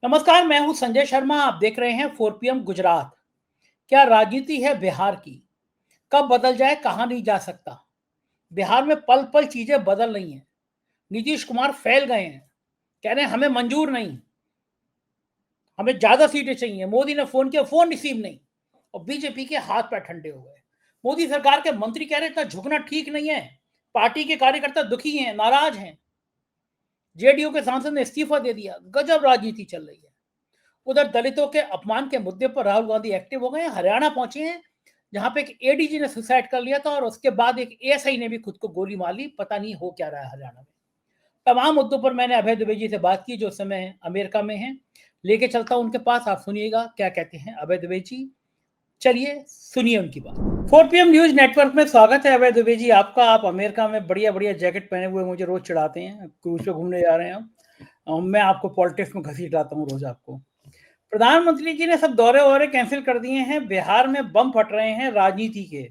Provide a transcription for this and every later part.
नमस्कार, मैं हूं संजय शर्मा। आप देख रहे हैं 4 पीएम गुजरात। क्या राजनीति है बिहार की? कब बदल जाए कहा नहीं जा सकता। बिहार में पल पल चीजें बदल रही हैं। नीतीश कुमार फैल गए हैं, कह रहे हैं हमें मंजूर नहीं, हमें ज्यादा सीटें चाहिए। मोदी ने फोन किया, फोन रिसीव नहीं, और बीजेपी के हाथ पैर ठंडे हो गए। मोदी सरकार के मंत्री कह रहे इतना झुकना ठीक नहीं है। पार्टी के कार्यकर्ता दुखी हैं, नाराज हैं। जेडीयू के सांसद ने इस्तीफा दे दिया। गजब राजनीति चल रही है। उधर दलितों के अपमान के मुद्दे पर राहुल गांधी एक्टिव हो गए हैं। हरियाणा पहुंचे हैं, जहां पे एक एडीजी ने सुसाइड कर लिया था और उसके बाद एक एएसआई ने भी खुद को गोली मार ली। पता नहीं हो क्या रहा है हरियाणा में। तमाम मुद्दों पर मैंने अभय दुबे जी से बात की, जो इस समय अमेरिका में हैं। लेके चलता हूं उनके पास, आप सुनिएगा क्या कहते हैं अभय दुबे जी। चलिए सुनिए उनकी बात। 4 पीएम न्यूज नेटवर्क में स्वागत है अभय दुबे जी आपका। आप अमेरिका में बढ़िया बढ़िया जैकेट पहने हुए मुझे रोज चिढ़ाते हैं, क्रूज पे घूमने जा रहे हैं हम। मैं आपको पॉलिटिक्स में घसीटाता हूँ रोज आपको। प्रधानमंत्री जी ने सब दौरे वौरे कैंसिल कर दिए हैं। बिहार में बम फट रहे हैं राजनीति के।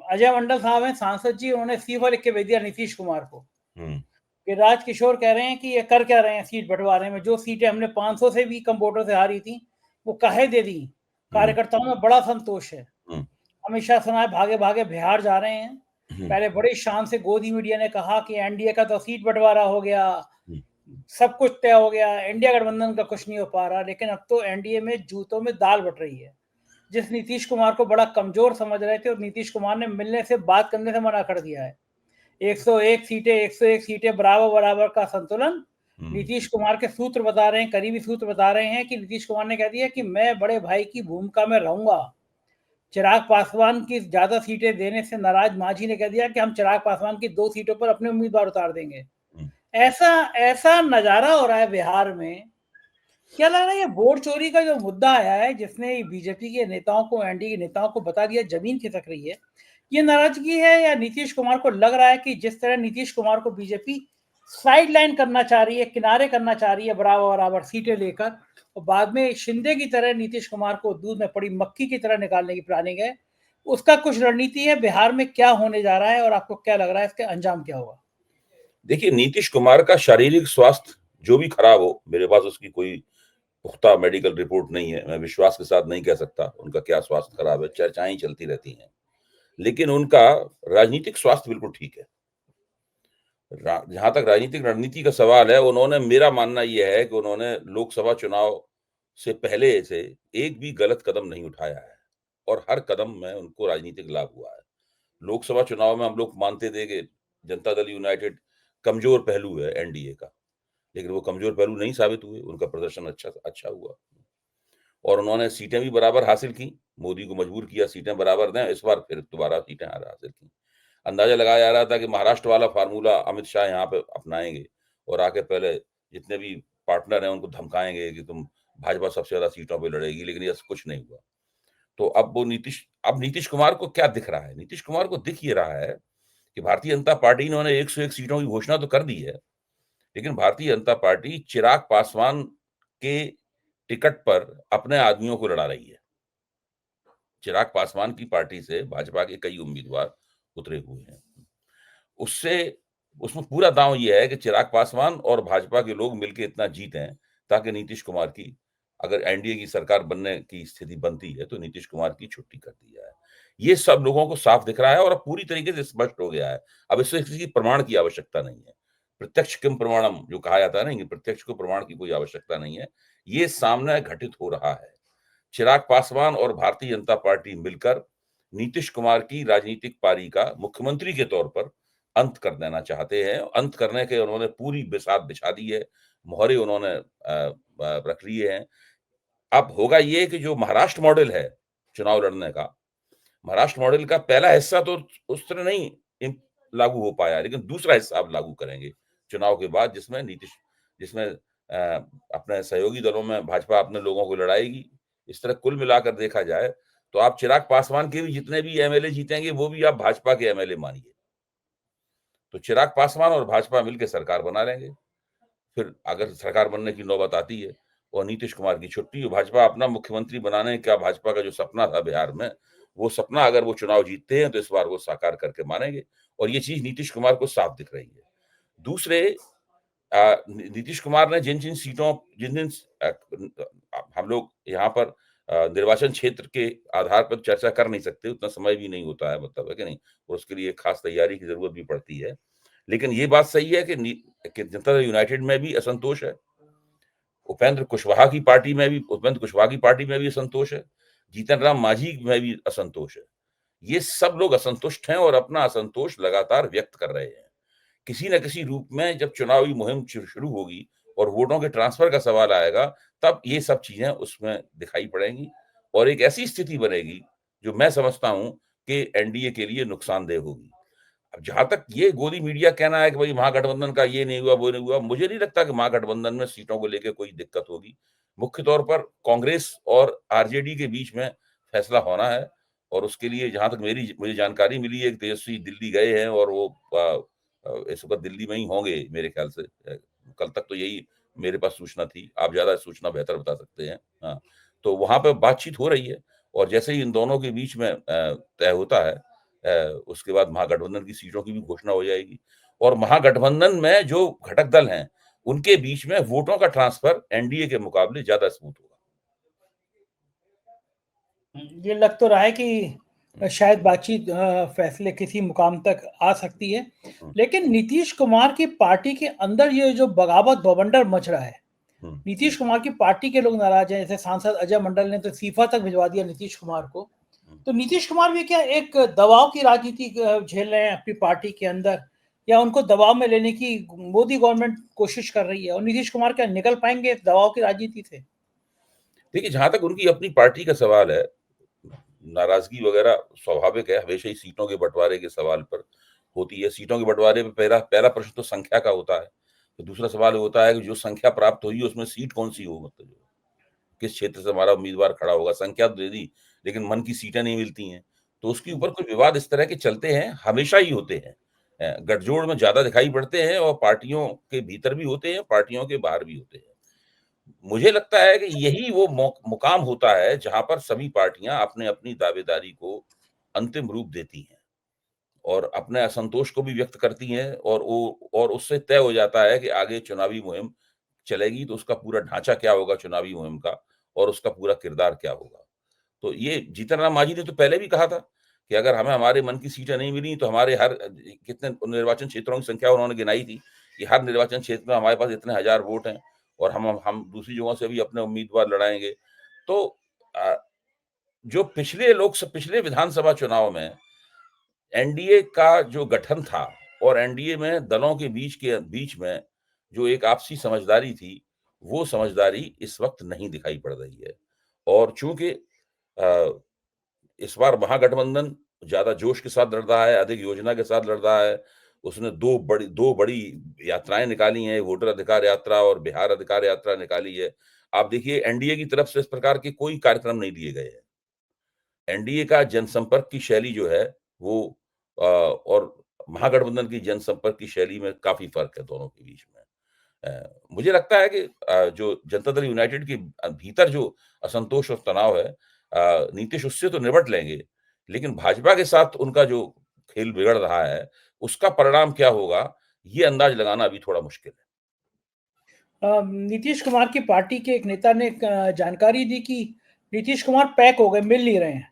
अजय मंडल साहब हैं सांसद जी, उन्होंने इस्तीफा लिख के भेज दिया नीतीश कुमार को। कि राजकिशोर कह रहे हैं कि ये कर क्या रहे हैं सीट बंटवारे में। जो सीटें हमने 500 से भी कम वोटों से हारी थी वो काहे दे दी। कार्यकर्ताओं में बड़ा संतोष है। अमित शाह सुनाए भागे भागे बिहार जा रहे हैं। पहले बड़ी शान से गोदी मीडिया ने कहा कि एनडीए का तो सीट बंटवारा हो गया, सब कुछ तय हो गया, इंडिया गठबंधन का कुछ नहीं हो पा रहा। लेकिन अब तो एनडीए में जूतों में दाल बट रही है। जिस नीतीश कुमार को बड़ा कमजोर समझ रहे थे, और नीतीश कुमार ने मिलने से बात करने से मना कर दिया है। 101 सीटें बराबर बराबर का संतुलन। नीतीश कुमार के सूत्र बता रहे हैं, करीबी सूत्र बता रहे हैं कि नीतीश कुमार ने कह दिया कि मैं बड़े भाई की भूमिका में रहूंगा। चिराग पासवान की ज्यादा सीटें देने से नाराज मांझी ने कह दिया कि हम चिराग पासवान की 2 सीटों पर अपने उम्मीदवार उतार देंगे। ऐसा ऐसा नजारा हो रहा है बिहार में। क्या लग रहा है ये वोट चोरी का जो मुद्दा आया है, जिसने बीजेपी के नेताओं को, एनडीए के नेताओं को बता दिया जमीन खिसक रही है, ये नाराजगी है या नीतीश कुमार को लग रहा है कि जिस तरह नीतीश कुमार को बीजेपी साइड लाइन करना चाह रही है, किनारे करना चाह रही है बराबर बराबर सीटें लेकर, और बाद में शिंदे की तरह नीतीश कुमार को दूध में पड़ी मक्खी की तरह निकालने की प्लानिंग है। उसका कुछ रणनीति है। बिहार में क्या होने जा रहा है और आपको क्या लग रहा है इसके अंजाम क्या होगा? देखिए, नीतीश कुमार का शारीरिक स्वास्थ्य जो भी खराब हो, मेरे पास उसकी कोई पुख्ता मेडिकल रिपोर्ट नहीं है, मैं विश्वास के साथ नहीं कह सकता उनका क्या स्वास्थ्य खराब है। चर्चाएं चलती रहती हैं, लेकिन उनका राजनीतिक स्वास्थ्य बिल्कुल ठीक है। जहां तक राजनीतिक रणनीति का सवाल है, उन्होंने, मेरा मानना यह है कि उन्होंने लोकसभा चुनाव से पहले से एक भी गलत कदम नहीं उठाया है, और हर कदम में उनको राजनीतिक लाभ हुआ है। लोकसभा चुनाव में हम लोग मानते थे कि जनता दल यूनाइटेड कमजोर पहलू है एनडीए का, लेकिन वो कमजोर पहलू नहीं साबित हुए। उनका प्रदर्शन अच्छा हुआ, और उन्होंने सीटें भी बराबर हासिल की। मोदी को मजबूर किया सीटें बराबर दें। इस बार फिर दोबारा सीटें हासिल की। अंदाजा लगाया जा रहा था कि महाराष्ट्र वाला फार्मूला अमित शाह यहाँ पे अपनाएंगे और आके पहले जितने भी पार्टनर हैं उनको धमकाएंगे कि तुम, भाजपा सबसे ज्यादा सीटों पे लड़ेगी, लेकिन ये कुछ नहीं हुआ। तो अब नीतीश कुमार को क्या दिख रहा है? नीतीश कुमार को दिख ये रहा है कि भारतीय जनता पार्टी ने 101 सीटों की घोषणा तो कर दी है, लेकिन भारतीय जनता पार्टी चिराग पासवान के टिकट पर अपने आदमियों को लड़ा रही है। चिराग पासवान की पार्टी से भाजपा के कई उम्मीदवार उतरे हुए हैं। उसमें पूरा दांव यह है कि चिराग पासवान और भाजपा के लोग मिलकर इतना जीतें ताकि नीतीश कुमार की, अगर एनडीए की सरकार बनने की स्थिति बनती है तो नीतीश कुमार की छुट्टी कर दी जाए। ये सब लोगों को साफ दिख रहा है और अब पूरी तरीके से स्पष्ट हो गया है। अब इससे किसी प्रमाण की आवश्यकता नहीं है। प्रत्यक्ष किम प्रमाणम जो कहा जाता है ना, प्रत्यक्ष को प्रमाण की कोई आवश्यकता नहीं है। ये सामने घटित हो रहा है। चिराग पासवान और भारतीय जनता पार्टी मिलकर नीतीश कुमार की राजनीतिक पारी का मुख्यमंत्री के तौर पर अंत कर देना चाहते हैं। अंत करने के उन्होंने पूरी बिसात बिछा दी है, मोहरे उन्होंने रख लिए हैं। अब होगा ये कि जो महाराष्ट्र मॉडल है चुनाव लड़ने का, महाराष्ट्र मॉडल का पहला हिस्सा तो उस तरह नहीं लागू हो पाया, लेकिन दूसरा हिस्सा अब लागू करेंगे चुनाव के बाद, जिसमें अपने सहयोगी दलों में भाजपा अपने लोगों को लड़ाएगी। इस तरह कुल मिलाकर देखा जाए तो आप चिराग पासवान के भी जितने भी एमएलए जीतेंगे वो भी आप भाजपा के एमएलए मानिए। तो चिराग पासवान और भाजपा मिलकर सरकार बना लेंगे। फिर अगर सरकार बनने की नौबत आती है और नीतीश कुमार की छुट्टी, भाजपा अपना मुख्यमंत्री बनाने का, भाजपा का जो सपना था बिहार में, वो सपना अगर वो चुनाव जीतते हैं तो इस बार वो साकार करके मानेंगे, और ये चीज नीतीश कुमार को साफ दिख रही है। दूसरे, नीतीश कुमार ने जिन-जिन सीटों जिन-जिन हम लोग यहाँ पर निर्वाचन क्षेत्र के आधार पर चर्चा कर नहीं सकते, उतना समय भी नहीं होता है, मतलब है कि नहीं? और उसके लिए खास तैयारी की ज़रूरत भी पड़ती है। लेकिन ये बात सही है कि जनता दल यूनाइटेड में भी असंतोष है। उपेंद्र कुशवाहा की पार्टी में भी असंतोष है। जीतन राम मांझी में भी असंतोष है। ये सब लोग असंतुष्ट हैं और अपना असंतोष लगातार व्यक्त कर रहे हैं। किसी न किसी रूप में जब चुनावी मुहिम शुरू होगी और वोटों के ट्रांसफर का सवाल आएगा, तब ये सब चीजें उसमें दिखाई पड़ेंगी और एक ऐसी स्थिति बनेगी जो मैं समझता हूं कि एनडीए के लिए नुकसानदेह होगी। अब जहां तक ये गोदी मीडिया कहना है कि भाई महागठबंधन का ये नहीं हुआ, वो नहीं हुआ, मुझे नहीं लगता कि महागठबंधन में सीटों को लेकर कोई दिक्कत होगी। मुख्य तौर पर कांग्रेस और आरजेडी के बीच में फैसला होना है और उसके लिए जहां तक मुझे जानकारी मिली है कि तेजस्वी दिल्ली गए हैं और वो इस वक्त दिल्ली में ही होंगे मेरे ख्याल से। कल तक तो यही मेरे पास सूचना थी, आप ज्यादा सूचना बेहतर बता सकते हैं। हाँ, तो वहां पर बातचीत हो रही है और जैसे ही इन दोनों के बीच में तय होता है, उसके बाद महागठबंधन की सीटों की भी घोषणा हो जाएगी और महागठबंधन में जो घटक दल हैं उनके बीच में वोटों का ट्रांसफर एनडीए के मुकाबले ज्यादा स्मूथ होगा। ये लग तो रहा है कि शायद बातचीत फैसले किसी मुकाम तक आ सकती है, लेकिन नीतीश कुमार की पार्टी के अंदर ये जो बगावत बवंडर मच रहा है, नीतीश कुमार की पार्टी के लोग नाराज हैं। जैसे सांसद अजय मंडल ने तो इस्तीफा तक भिजवा दिया नीतीश कुमार को। तो नीतीश कुमार भी क्या एक दबाव की राजनीति झेल रहे हैं अपनी पार्टी के अंदर, या उनको दबाव में लेने की मोदी गवर्नमेंट कोशिश कर रही है और नीतीश कुमार क्या निकल पाएंगे इस दबाव की राजनीति से? देखिए, जहां तक उनकी अपनी पार्टी का सवाल है, नाराजगी वगैरह स्वाभाविक है, हमेशा ही सीटों के बंटवारे के सवाल पर होती है। सीटों के बंटवारे में पहला पहला प्रश्न तो संख्या का होता है। तो दूसरा सवाल होता है कि जो संख्या प्राप्त हुई उसमें सीट कौन सी हो, मतलब किस क्षेत्र से हमारा उम्मीदवार खड़ा होगा। संख्या तो दे दी, लेकिन मन की सीटें नहीं मिलती हैं। तो उसके ऊपर कुछ विवाद इस तरह के चलते हैं, हमेशा ही होते हैं। गठजोड़ में ज्यादा दिखाई पड़ते हैं और पार्टियों के भीतर भी होते हैं, पार्टियों के बाहर भी होते हैं। मुझे लगता है कि यही वो मुकाम होता है जहां पर सभी पार्टियां अपने अपनी दावेदारी को अंतिम रूप देती हैं और अपने असंतोष को भी व्यक्त करती हैं और उससे तय हो जाता है कि आगे चुनावी मुहिम चलेगी तो उसका पूरा ढांचा क्या होगा चुनावी मुहिम का और उसका पूरा किरदार क्या होगा। तो ये जीतन राम मांझी ने तो पहले भी कहा था कि अगर हमें हमारे मन की सीटें नहीं मिली तो हमारे हर कितने निर्वाचन क्षेत्रों की संख्या उन्होंने गिनाई थी कि हर निर्वाचन क्षेत्र में हमारे पास इतने हजार वोट हैं और हम दूसरी जगहों से भी अपने उम्मीदवार लड़ाएंगे। तो जो पिछले विधानसभा चुनाव में एनडीए का जो गठन था और एनडीए में दलों के बीच में जो एक आपसी समझदारी थी, वो समझदारी इस वक्त नहीं दिखाई पड़ रही है। और चूंकि इस बार महागठबंधन ज्यादा जोश के साथ लड़ रहा है, अधिक योजना के साथ लड़ रहा है। उसने दो बड़ी यात्राएं निकाली हैं, वोटर अधिकार यात्रा और बिहार अधिकार यात्रा निकाली है। आप देखिए एनडीए की तरफ से इस प्रकार के कोई कार्यक्रम नहीं लिए गए हैं। एनडीए का जनसंपर्क की शैली जो है वो और महागठबंधन की जनसंपर्क की शैली में काफी फर्क है दोनों के बीच में। मुझे लगता है कि जो जनता दल यूनाइटेड के भीतर जो असंतोष और तनाव है, नीतीश उससे तो निपट लेंगे, लेकिन भाजपा के साथ उनका जो खेल बिगड़ रहा है, उसका परिणाम क्या होगा, ये अंदाज लगाना अभी थोड़ा मुश्किल है। नीतीश कुमार की पार्टी के एक नेता ने जानकारी दी कि नीतीश कुमार पैक हो गए, मिल नहीं रहे हैं।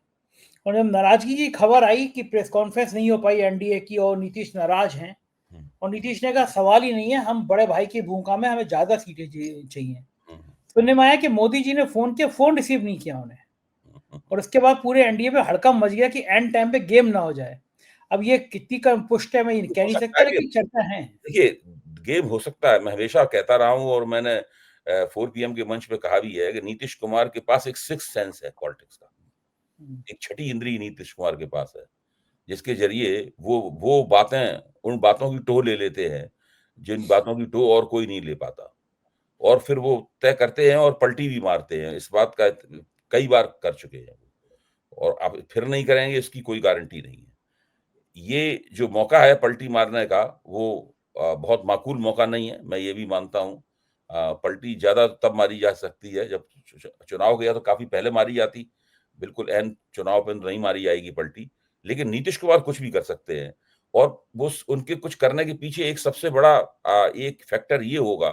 और जब नाराजगी की खबर आई कि प्रेस कॉन्फ्रेंस नहीं हो पाई एनडीए की और नीतीश नाराज हैं, और नीतीश ने कहा सवाल ही नहीं है, हम बड़े भाई की भूमिका में हमें ज्यादा सीटें चाहिए। सुनने में आया कि मोदी जी ने फोन किया, फोन रिसीव नहीं किया उन्हें, और उसके बाद पूरे एनडीए में हड़कंप मच गया कि एंड टाइम पे गेम ना हो जाए। अब ये कितनी का पुष्ट है मैं कह हो नहीं सकता सकता, है कि लेकिन चर्चा है। देखिए, गेम हो सकता है, मैं हमेशा कहता रहा हूँ और मैंने 4 पीएम के मंच पे कहा भी है कि नीतीश कुमार के पास एक सिक्स्थ सेंस है पॉलिटिक्स का। एक छठी इंद्री नीतीश कुमार के पास है, जिसके ज़रिए वो बातें उन बातों की टो ले लेते हैं, जिन बातों की टो और कोई नहीं ले पाता। और फिर वो तय करते हैं और पलटी भी मारते हैं। इस बात का कई बार कर चुके हैं और अब फिर नहीं करेंगे इसकी कोई गारंटी नहीं है। ये जो मौका है पलटी मारने का वो बहुत माकूल मौका नहीं है, मैं ये भी मानता हूँ। पलटी ज़्यादा तब मारी जा सकती है जब चुनाव गया तो काफ़ी पहले मारी जाती, बिल्कुल ऐन चुनाव पे नहीं मारी जाएगी पलटी। लेकिन नीतीश कुमार कुछ भी कर सकते हैं और वो उनके कुछ करने के पीछे एक सबसे बड़ा एक फैक्टर ये होगा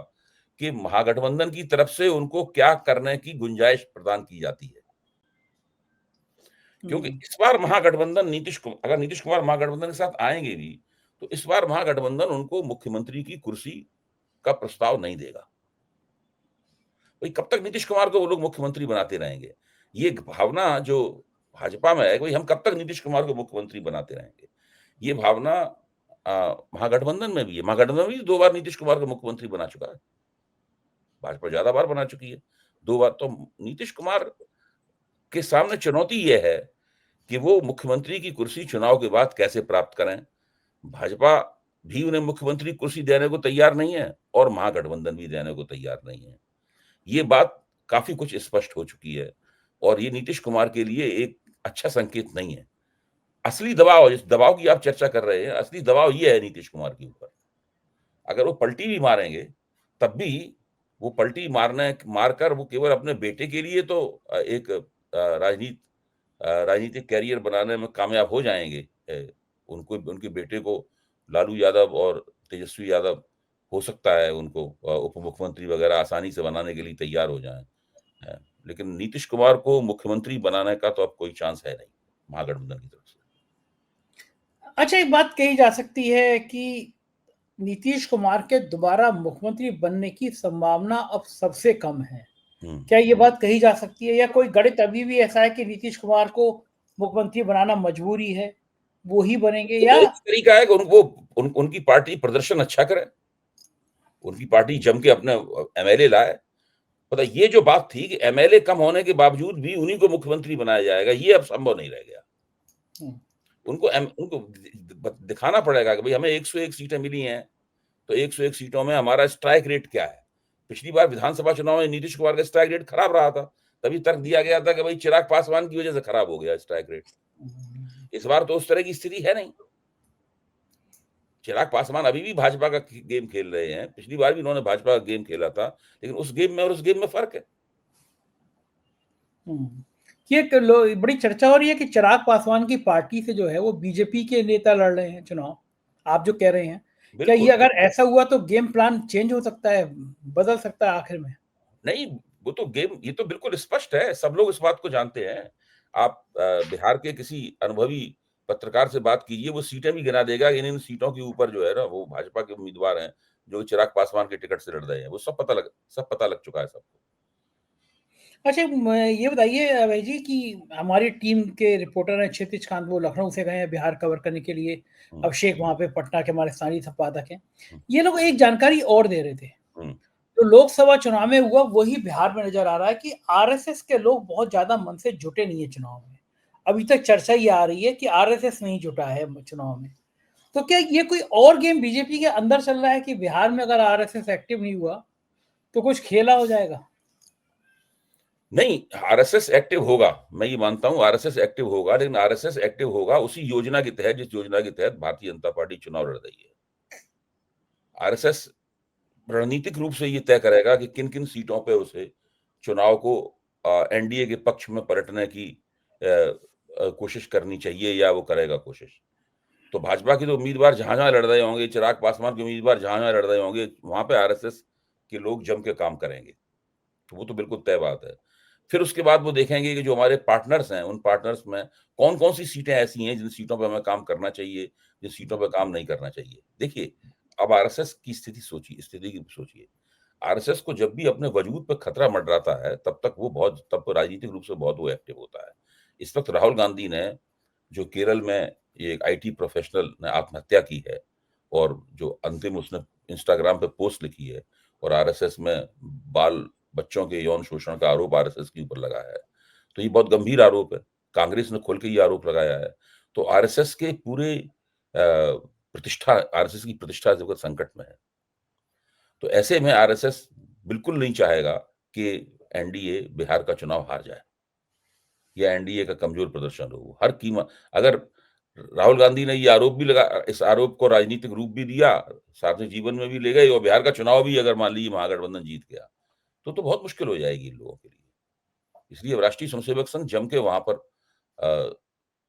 कि महागठबंधन की तरफ से उनको क्या करने की गुंजाइश प्रदान की जाती है। क्योंकि इस बार महागठबंधन अगर नीतीश कुमार महागठबंधन के साथ आएंगे भी, तो इस बार महागठबंधन उनको मुख्यमंत्री की कुर्सी का प्रस्ताव नहीं देगा। भाई कब तक नीतीश कुमार को वो लोग मुख्यमंत्री बनाते रहेंगे? ये भावना जो भाजपा में है, भाई हम कब तक नीतीश कुमार को मुख्यमंत्री बनाते रहेंगे? ये भावना महागठबंधन में भी है। महागठबंधन भी 2 बार नीतीश कुमार को मुख्यमंत्री बना चुका है। भाजपा ज्यादा बार बना चुकी है, 2 बार। तो नीतीश कुमार के सामने चुनौती ये है कि वो मुख्यमंत्री की कुर्सी चुनाव के बाद कैसे प्राप्त करें। भाजपा भी उन्हें मुख्यमंत्री कुर्सी देने को तैयार नहीं है और महागठबंधन भी देने को तैयार नहीं है। ये बात काफी कुछ स्पष्ट हो चुकी है और ये नीतीश कुमार के लिए एक अच्छा संकेत नहीं है। असली दबाव, जिस दबाव की आप चर्चा कर रहे हैं, असली दबाव ये है नीतीश कुमार के ऊपर। अगर वो पलटी भी मारेंगे, तब भी वो पलटी मारकर वो केवल अपने बेटे के लिए तो एक राजनीतिक कैरियर बनाने में कामयाब हो जाएंगे। उनको, उनके बेटे को लालू यादव और तेजस्वी यादव हो सकता है उनको उप मुख्यमंत्री वगैरह आसानी से बनाने के लिए तैयार हो जाएं, लेकिन नीतीश कुमार को मुख्यमंत्री बनाने का तो अब कोई चांस है नहीं महागठबंधन की तरफ से। अच्छा, एक बात कही जा सकती है कि नीतीश कुमार के दोबारा मुख्यमंत्री बनने की संभावना अब सबसे कम है। क्या ये बात कही जा सकती है, या कोई गणित अभी भी ऐसा है कि नीतीश कुमार को मुख्यमंत्री बनाना मजबूरी है, वो ही बनेंगे? तो या एक तरीका है कि उनकी पार्टी प्रदर्शन अच्छा करे, उनकी पार्टी जम के अपने एमएलए लाए। पता ये जो बात थी कि एमएलए कम होने के बावजूद भी उन्हीं को मुख्यमंत्री बनाया जाएगा, ये अब संभव नहीं रह गया। उनको दिखाना पड़ेगा कि भाई हमें 101 सीटें मिली हैं, तो 101 सीटों में हमारा स्ट्राइक रेट क्या है। पिछली बार विधानसभा चुनाव में नीतीश कुमार का स्ट्राइक रेट खराब रहा था, तभी तर्क दिया गया था कि भाई चिराग पासवान की वजह से खराब हो गया स्ट्राइक रेट। इस बार तो उस तरह की स्थिति है नहीं। चिराग पासवान अभी भी भाजपा का गेम खेल रहे हैं, पिछली बार भी उन्होंने भाजपा का गेम खेला था, लेकिन उस गेम में और उस गेम में फर्क है। ये बड़ी चर्चा हो रही है कि चिराग पासवान की पार्टी से जो है वो बीजेपी के नेता लड़ रहे हैं चुनाव, आप जो कह रहे हैं। क्या ये अगर ऐसा हुआ तो गेम प्लान चेंज हो सकता है, बदल सकता है आखिर में? नहीं, वो तो गेम, ये तो बिल्कुल स्पष्ट है, सब लोग इस बात को जानते हैं। आप बिहार के किसी अनुभवी पत्रकार से बात कीजिए, वो सीटें भी गिना देगा। इन सीटों के ऊपर जो है ना, वो भाजपा के उम्मीदवार हैं जो चिराग पासवान के टिकट से लड़ रहे हैं, वो सब पता लग चुका है सबको। अच्छा, ये बताइए अभय जी कि हमारी टीम के रिपोर्टर हैं क्षितिज कांत, वो लखनऊ से गए हैं बिहार कवर करने के लिए। अभिषेक वहाँ पे पटना के हमारे स्थानीय संपादक हैं। ये लोग एक जानकारी और दे रहे थे, तो लोकसभा चुनाव में हुआ वही बिहार में नजर आ रहा है कि आरएसएस के लोग बहुत ज्यादा मन से जुटे नहीं है चुनाव में। अभी तक चर्चा ये आ रही है कि आरएसएस नहीं जुटा है चुनाव में। तो क्या ये कोई और गेम बीजेपी के अंदर चल रहा है कि बिहार में अगर आरएसएस एक्टिव नहीं हुआ तो कुछ खेला हो जाएगा? नहीं, आरएसएस एक्टिव होगा, मैं ये मानता हूं आरएसएस एक्टिव होगा, लेकिन आरएसएस एक्टिव होगा उसी योजना के तहत जिस योजना के तहत भारतीय जनता पार्टी चुनाव लड़ रही है। आरएसएस रणनीतिक रूप से ये तय करेगा कि किन किन सीटों पे उसे चुनाव को एनडीए के पक्ष में पलटने की कोशिश करनी चाहिए, या वो करेगा कोशिश। तो भाजपा के तो उम्मीदवार जहां जहां लड़ रहे होंगे, चिराग पासवान के उम्मीदवार जहां जहां लड़ रहे होंगे, वहां पे आरएसएस के लोग जम के काम करेंगे, तो वो तो बिल्कुल तय बात है। फिर उसके बाद वो देखेंगे कि जो हमारे पार्टनर्स हैं, उन पार्टनर्स में कौन कौन सी सीटें ऐसी हैं जिन सीटों पर हमें काम करना चाहिए, जिन सीटों पर काम नहीं करना चाहिए। देखिए, अब आरएसएस की स्थिति सोचिए। आरएसएस को जब भी अपने वजूद पर खतरा मंडराता है, तब तो राजनीतिक रूप से बहुत वो एक्टिव होता है। इस वक्त राहुल गांधी ने, जो केरल में ये एक आईटी प्रोफेशनल ने आत्महत्या की है, और जो अंतिम उसने इंस्टाग्राम पे पोस्ट लिखी है, और आरएसएस में बाल बच्चों के यौन शोषण का आरोप आरएसएस के ऊपर लगा है, तो ये बहुत गंभीर आरोप है। कांग्रेस ने खुल के ये आरोप लगाया है। तो आरएसएस के पूरे आरएसएस की प्रतिष्ठा इस वक्त संकट में है। तो ऐसे में आरएसएस बिल्कुल नहीं चाहेगा कि एनडीए बिहार का चुनाव हार जाए या एनडीए का कमजोर प्रदर्शन हो हर कीमत। अगर राहुल गांधी ने ये आरोप भी लगा, इस आरोप को राजनीतिक रूप भी दिया, सार्वजनिक जीवन में भी ले गए, और बिहार का चुनाव भी अगर मान लीजिए महागठबंधन जीत गया, तो बहुत मुश्किल हो जाएगी इन लोगों के लिए। इसलिए राष्ट्रीय स्वयंसेवक संघ जम के वहां पर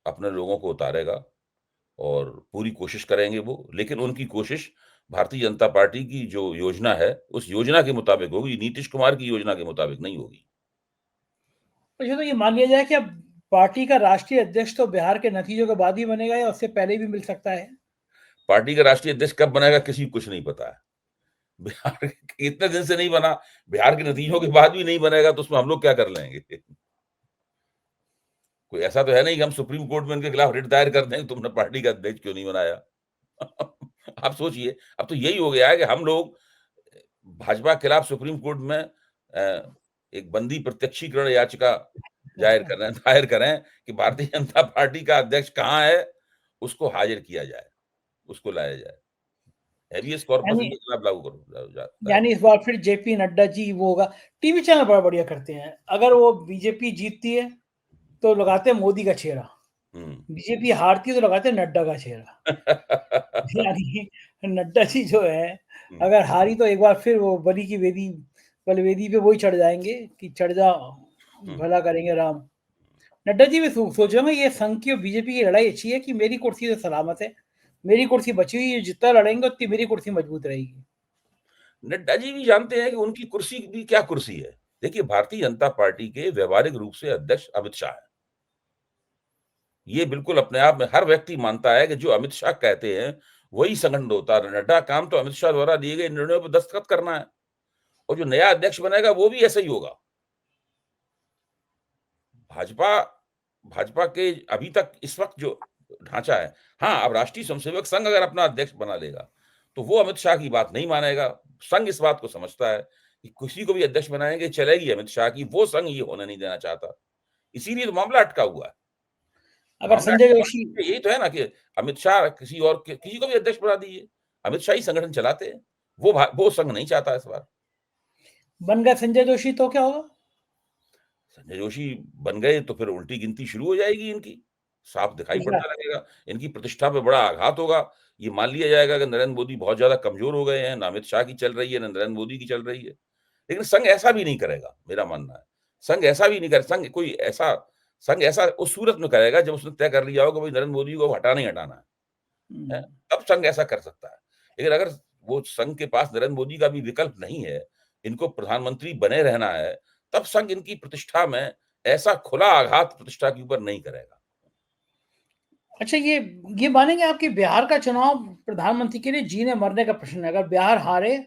अपने लोगों को उतारेगा और पूरी कोशिश करेंगे वो, लेकिन उनकी कोशिश भारतीय जनता पार्टी की जो योजना है, उस योजना के मुताबिक होगी, नीतीश कुमार की योजना के मुताबिक नहीं होगी। अच्छा, तो ये मान लिया जाए कि अब पार्टी का राष्ट्रीय अध्यक्ष तो बिहार के नतीजों के बाद ही बनेगा या उससे पहले भी मिल सकता है? पार्टी का राष्ट्रीय अध्यक्ष कब बनेगा किसी को कुछ नहीं पता है। बिहार इतने दिन से नहीं बना, बिहार के नतीजों के बाद भी नहीं बनेगा तो उसमें हम लोग क्या कर लेंगे? कोई ऐसा तो है नहीं कि हम सुप्रीम कोर्ट में उनके खिलाफ रिट दायर कर दें, तुमने पार्टी का अध्यक्ष क्यों नहीं बनाया? आप सोचिए, अब तो यही हो गया है कि हम लोग भाजपा के खिलाफ सुप्रीम कोर्ट में एक बंदी प्रत्यक्षीकरण याचिका दायर करें कि भारतीय जनता पार्टी का अध्यक्ष कहाँ है, उसको हाजिर किया जाए, उसको लाया जाए। हैबियस कॉर्पस यानी इनके खिलाफ लागू करो दायर यानी इस बार फिर जेपी नड्डा जी वो होगा। टीवी चैनल बड़ा बढ़िया करते हैं, अगर वो बीजेपी जीतती है तो लगाते हैं मोदी का चेहरा, हुँ। बीजेपी हारती है तो लगाते हैं नड्डा का चेहरा। यानी नड्डा जी जो है, हुँ, अगर हारी तो एक बार फिर वो बलि की वेदी बलवेदी पे वही चढ़ जाएंगे कि चढ़ जा, हुँ। भला करेंगे राम। नड्डा जी भी सोच रहे होंगे ये संघ की और बीजेपी की लड़ाई अच्छी है कि मेरी कुर्सी तो सलामत है, मेरी कुर्सी बची हुई है, जितना लड़ेंगे उतनी मेरी कुर्सी मजबूत रहेगी। नड्डा जी भी जानते हैं कि उनकी कुर्सी भी क्या कुर्सी है। देखिए, भारतीय जनता पार्टी के व्यावहारिक रूप से अध्यक्ष अमित शाह हैं। ये बिल्कुल अपने आप में हर व्यक्ति मानता है कि जो अमित शाह कहते हैं, वही संगठन होता है। नड्डा का काम तो अमित शाह द्वारा दिए गए निर्णयों पर दस्तखत करना है और जो नया अध्यक्ष बनेगा, वो भी ऐसा ही होगा। भाजपा भाजपा के अभी तक इस वक़्त जो ढाँचा है, हाँ, अब राष्ट्रीय स्वयंसेवक संघ अगर अपना अध्यक्ष बना लेगा, तो वो अमित शाह की बात नहीं मानेगा। संघ इस बात को समझता है कि किसी को भी अध्यक्ष बनाएँगे, चलेगी अमित शाह की, वो संघ ये होने नहीं देना चाहता। इसीलिए तो मामला अटका हुआ है। अगर मामला संजय अटका हुआ जोशी है, यही तो है ना कि अमित शाह किसी को भी अध्यक्ष बना दीजिए। अमित शाह ही संगठन चलाते हैं। वो संघ नहीं चाहता इस बार। बन गए संजय जोशी तो क्या होगा? संजय जोशी बन गए तो फिर उल्टी गिनती शुरू हो जाएगी इनकी। साफ दिखाई अच्छा, पड़ने लगेगा। इनकी प्रतिष्ठा पे बड़ा आघात होगा। ये मान लिया जाएगा कि नरेंद्र मोदी बहुत ज़्यादा कमज़ोर हो गए हैं, ना अमित शाह की चल रही है, ना नरेंद्र मोदी की चल रही है। लेकिन संघ ऐसा भी नहीं करेगा, मेरा मानना है। संघ ऐसा भी नहीं करे संघ ऐसा उस सूरत में करेगा जब उसने तय कर लिया हो कि भई नरेंद्र मोदी को हटाना ही हटाना है। हम्म। तब संघ ऐसा कर सकता है। लेकिन अगर वो संघ के पास नरेंद्र मोदी का भी विकल्प नहीं है, इनको प्रधानमंत्री बने रहना है, तब संघ इनकी प्रतिष्ठा में ऐसा खुला आघात प्रतिष्ठा के ऊपर नहीं करेगा। अच्छा, ये मानेंगे आप कि बिहार का चुनाव प्रधानमंत्री के लिए जीने मरने का प्रश्न है, अगर बिहार हारे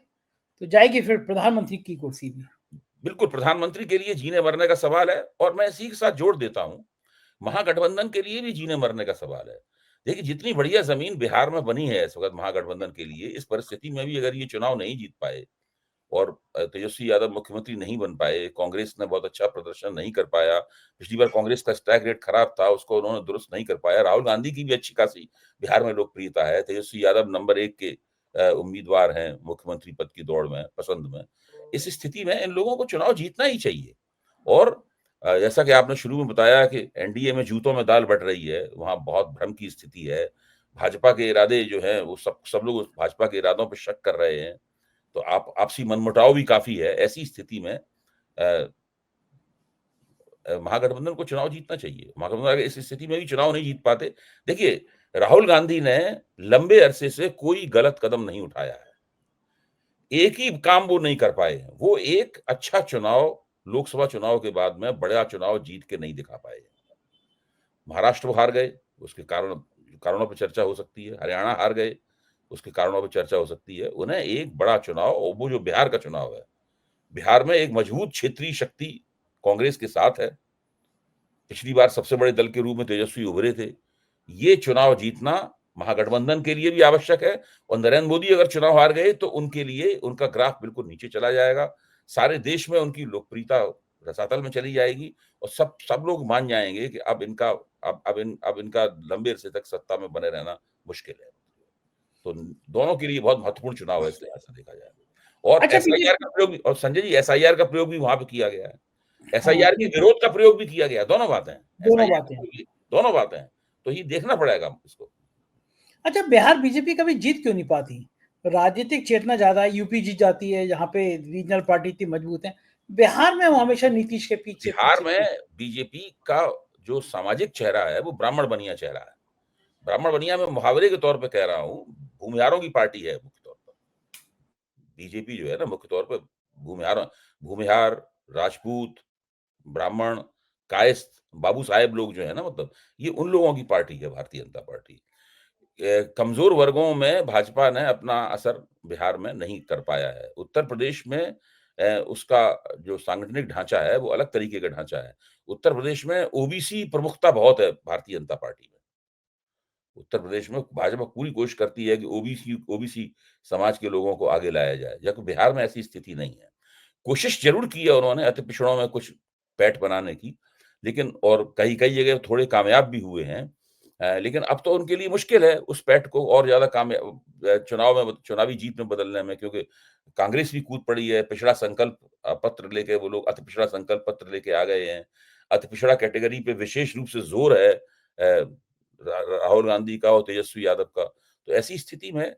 तो जाएगी फिर प्रधानमंत्री की कुर्सी भी। बिल्कुल, प्रधानमंत्री के लिए जीने-मरने का सवाल है और मैं इसी के साथ जोड़ देता हूँ, महागठबंधन के लिए भी जीने-मरने का सवाल है। देखिए, जितनी बढ़िया ज़मीन बिहार में बनी है इस वक़्त महागठबंधन के लिए, इस परिस्थिति में भी अगर ये चुनाव नहीं जीत पाए और तेजस्वी यादव मुख्यमंत्री नहीं बन पाए, कांग्रेस ने बहुत अच्छा प्रदर्शन नहीं कर पाया, पिछली बार कांग्रेस का स्ट्राइक रेट खराब था, उसको उन्होंने दुरुस्त नहीं कर पाया, राहुल गांधी की भी अच्छी खासी बिहार में लोकप्रियता है, तेजस्वी यादव नंबर 1 के उम्मीदवार हैं मुख्यमंत्री पद की दौड़ में, पसंद में। इस स्थिति में इन लोगों को चुनाव जीतना ही चाहिए और जैसा कि आपने शुरू में बताया कि एनडीए में जूतों में दाल बँट रही है, वहाँ बहुत भ्रम की स्थिति है। भाजपा के इरादे जो हैं, वो सब सब लोग उस भाजपा के इरादों पे शक कर रहे हैं। तो आप आपसी मनमुटाव भी काफ़ी है। ऐसी स्थिति में अ महागठबंधन को चुनाव जीतना चाहिए। महागठबंधन अगर इस स्थिति में भी चुनाव नहीं जीत पाते देखिए, राहुल गांधी ने लंबे अरसे से कोई गलत कदम नहीं उठाया है। एक ही काम वो नहीं कर पाए हैं। वो एक अच्छा चुनाव लोकसभा चुनाव के बाद में बड़ा चुनाव जीत के नहीं दिखा पाए। महाराष्ट्र वो हार गए, उसके कारणों पे चर्चा हो सकती है। हरियाणा हार गए, उसके कारणों पे चर्चा हो सकती है। उन्हें एक बड़ा चुनाव और वो जो बिहार का चुनाव है, बिहार में एक मजबूत क्षेत्रीय शक्ति कांग्रेस के साथ है। पिछली बार सबसे बड़े दल के रूप में तेजस्वी उभरे थे। ये चुनाव जीतना महागठबंधन के लिए भी आवश्यक है और नरेंद्र मोदी अगर चुनाव हार गए तो उनके लिए उनका ग्राफ बिल्कुल नीचे चला जाएगा। सारे देश में उनकी लोकप्रियता रसातल में चली जाएगी और सब सब लोग मान जाएँगे कि अब इनका लंबे अरसे तक सत्ता में बने रहना मुश्किल है। तो दोनों के लिए बहुत महत्वपूर्ण चुनाव है इस लिहाज से देखा जाए। और अच्छा, एसआईआर का प्रयोग भी और संजय जी एसआईआर का प्रयोग भी वहाँ पे किया गया है। हाँ, एसआईआर के विरोध का प्रयोग भी किया गया, दोनों बातें हैं। दोनों एसआईआर का बातें हैं। प्रयोग भी दोनों बातें हैं। तो ये देखना पड़ेगा इसको। अच्छा, बिहार बीजेपी कभी जीत क्यों नहीं पाती? राजनीतिक चेतना ज़्यादा है, यूपी जीत जाती है, जहाँ पे रीजनल पार्टी इतनी मजबूत है। बिहार में वो हमेशा नीतीश के पीछे बिहार पीछे में क्यों? बीजेपी का जो सामाजिक चेहरा है, वो ब्राह्मण बनिया चेहरा है। ब्राह्मण बनिया मैं मुहावरे के तौर पे कह रहा हूँ, भूमिहारों की पार्टी है मुख्य तौर पर। बीजेपी जो है ना मुख्य तौर पे भूमिहार, राजपूत, ब्राह्मण, कायस्थ, बाबू साहेब लोग जो है ना, मतलब ये उन लोगों की पार्टी है भारतीय जनता पार्टी। कमजोर वर्गों में भाजपा ने अपना असर बिहार में नहीं कर पाया है। उत्तर प्रदेश में उसका जो सांगठनिक ढांचा है वो अलग तरीके का ढांचा है। उत्तर प्रदेश में ओबीसी प्रमुखता बहुत है भारतीय जनता पार्टी में। उत्तर प्रदेश में भाजपा पूरी कोशिश करती है कि ओबीसी समाज के लोगों को आगे लाया जाए, जबकि बिहार में ऐसी स्थिति नहीं है। कोशिश जरूर की है उन्होंने अति पिछड़ों में कुछ पैठ बनाने की, लेकिन और कई जगह थोड़े कामयाब भी हुए हैं। लेकिन अब तो उनके लिए मुश्किल है उस पैठ को और ज्यादा चुनावी जीत में बदलने में, क्योंकि कांग्रेस भी कूद पड़ी है। पिछड़ा संकल्प पत्र लेके वो लोग अति पिछड़ा संकल्प पत्र लेके आ गए हैं। अति पिछड़ा कैटेगरी पे विशेष रूप से जोर है राहुल गांधी का और तेजस्वी यादव का। तो ऐसी स्थिति में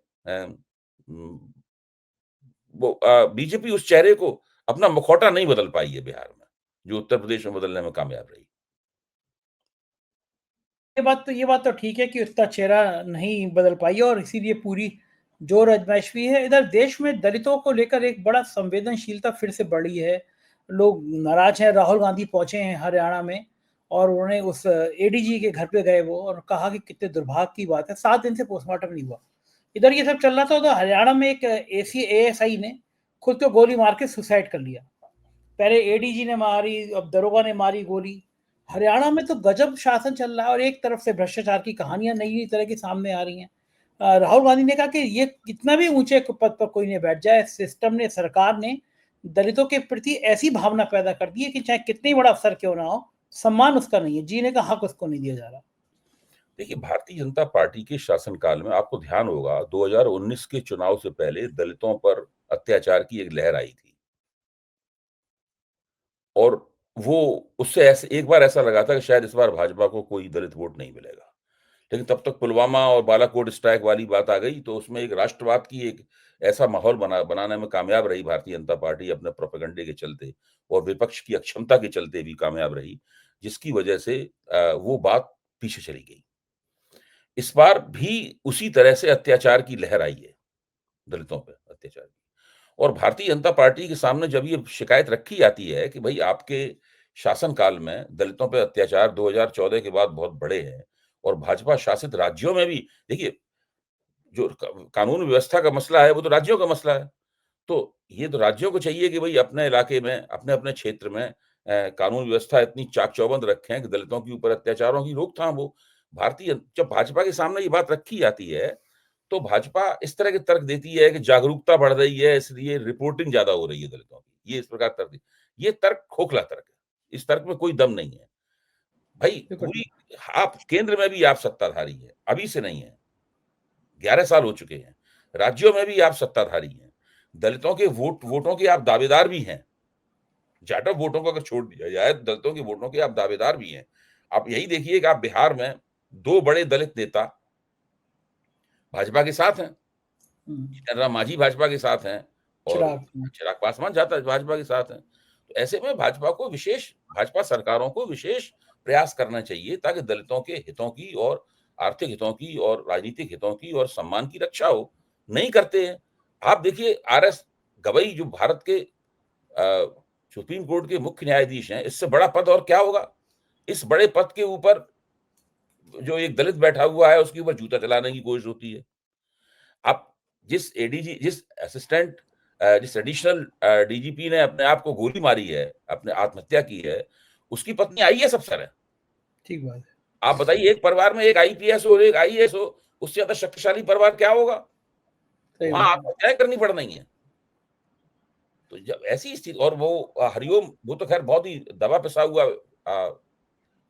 वो बीजेपी उस चेहरे को अपना मुखौटा नहीं बदल पाई है बिहार में, जो उत्तर प्रदेश में बदलने में कामयाब रही। ये बात तो ठीक है कि उसका चेहरा नहीं बदल पाई और इसीलिए पूरी जोर आजमाइश हुई है। इधर देश में दलितों को लेकर एक बड़ा संवेदनशीलता फिर से बढ़ी है। लोग नाराज हैं। राहुल गांधी पहुंचे हैं हरियाणा में और उन्होंने उस एडीजी के घर पे गए वो और कहा कि कितने दुर्भाग्य की बात है 7 दिन से पोस्टमार्टम नहीं हुआ। इधर ये सब चल रहा था तो हरियाणा में एक एएसआई ने खुद को गोली मार के सुसाइड कर लिया। पहले एडीजी ने मारी, अब दरोगा ने मारी गोली। हरियाणा में तो गजब शासन चल रहा है और एक तरफ से भ्रष्टाचार की कहानियां नई तरह की सामने आ रही हैं। राहुल गांधी ने कहा कि ये कितना भी ऊंचे पद पर कोई नहीं बैठ जाए, सिस्टम ने, सरकार ने दलितों के प्रति ऐसी भावना पैदा कर दी है कि चाहे कितनी बड़ा अफसर क्यों ना हो, सम्मान उसका नहीं है, जीने का हक उसको नहीं दिया जा रहा। देखिए, भारतीय जनता पार्टी के शासनकाल में आपको ध्यान होगा 2019 के चुनाव से पहले दलितों पर अत्याचार की एक लहर आई थी और वो उससे ऐसे एक बार ऐसा लगा था कि शायद इस बार भाजपा को कोई दलित वोट नहीं मिलेगा। लेकिन तब तक पुलवामा और बालाकोट स्ट्राइक वाली बात आ गई, तो उसमें एक राष्ट्रवाद की एक ऐसा माहौल बनाने में कामयाब रही भारतीय जनता पार्टी अपने प्रोपेगेंडे के चलते और विपक्ष की अक्षमता के चलते भी कामयाब रही, जिसकी वजह से वो बात पीछे चली गई। इस बार भी उसी तरह से अत्याचार की लहर आई है, दलितों पे अत्याचार की। और भारतीय जनता पार्टी के सामने जब ये शिकायत रखी जाती है कि भाई आपके शासनकाल में दलितों पे अत्याचार 2014 के बाद बहुत बढ़े हैं और भाजपा शासित राज्यों में भी देखिए जो कानून व्यवस्था का मसला है वो तो राज्यों का मसला है। तो ये तो राज्यों को चाहिए कि भाई अपने इलाके में, अपने क्षेत्र में कानून व्यवस्था इतनी चाक-चौबंद रखें कि दलितों के ऊपर अत्याचारों की रोकथाम हो। जब भाजपा के सामने ये बात रखी जाती है, तो भाजपा इस तरह के तर्क देती है कि जागरूकता बढ़ रही है, इसलिए रिपोर्टिंग ज़्यादा हो रही है दलितों की। ये इस प्रकार तर्क ये तर्क खोखला तर्क है। इस तर्क में कोई दम नहीं है। भाई बिल्कुल। आप केंद्र में भी आप सत्ताधारी हैं, अभी से नहीं है। 11 साल हो चुके हैं। राज्यों में भी आप सत्ताधारी हैं। दलितों के वोटों के आप दावेदार भी हैं। जाटव वोटों को अगर छोड़ दिया जाए, दलितों के वोटों के आप दावेदार भी हैं। आप यही देखिए कि आप बिहार में 2 बड़े दलित नेता भाजपा के साथ हैं। जीतन राम मांझी भाजपा के साथ हैं और चिराग पासवान भाजपा के साथ हैं। तो ऐसे में भाजपा सरकारों को विशेष प्रयास करना चाहिए ताकि दलितों के हितों की और आर्थिक हितों की और राजनीतिक हितों की और सम्मान की रक्षा हो। नहीं करते हैं। आप देखिए आरएस गवई जो भारत के सुप्रीम कोर्ट के मुख्य न्यायाधीश हैं, इससे बड़ा पद और क्या होगा? इस बड़े पद के ऊपर जो एक दलित बैठा हुआ है उसके ऊपर जूता चलाने की कोशिश होती है। आप जिस एडिशनल डीजीपी ने अपने आप को गोली मारी है, अपने आत्महत्या की है, उसकी पत्नी आईएएस अफसर है। ठीक बात है। आप बताइए एक परिवार में एक आईपीएस हो और एक आईएएस हो, उससे ज्यादा शक्तिशाली परिवार क्या होगा? वहां आत्महत्याएं करनी पड़ रही हैं। तो जब ऐसी स्थिति और वो हरिओम वो तो खैर बहुत ही दबा पिसा हुआ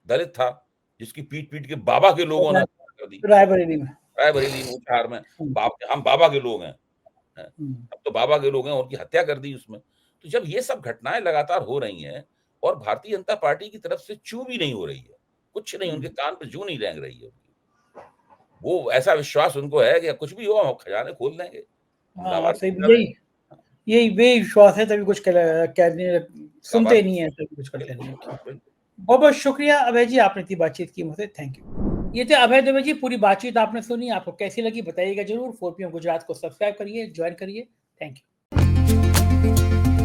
दलित था, जिसकी पीट के बाबा के लोगों ने कर दी। रायबरेली में बिहार में हम बाबा के लोग हैं। अब तो बाबा के लोग हैं, उनकी हत्या कर दी उसमें। तो जब ये सब घटनाएं लगातार हो रही हैं और भारतीय जनता पार्टी की तरफ से चू भी नहीं हो रही है, कुछ नहीं, उनके कान पे जू नहीं रेंग रही है। वो ऐसा विश्वास उनको है कि कुछ भी हो हम खजाने खोल देंगे। यही विश्वास है, तभी कुछ कहने सुनते नहीं है, तभी कुछ करते नहीं। बहुत बहुत शुक्रिया अभय जी, आपने इतनी बातचीत की मुझसे। Thank you. ये थे अभय दुबे जी, पूरी बातचीत आपने सुनी, आपको कैसी लगी बताइएगा जरूर। 4 PM गुजरात को सब्सक्राइब करिए, ज्वाइन करिए। Thank you.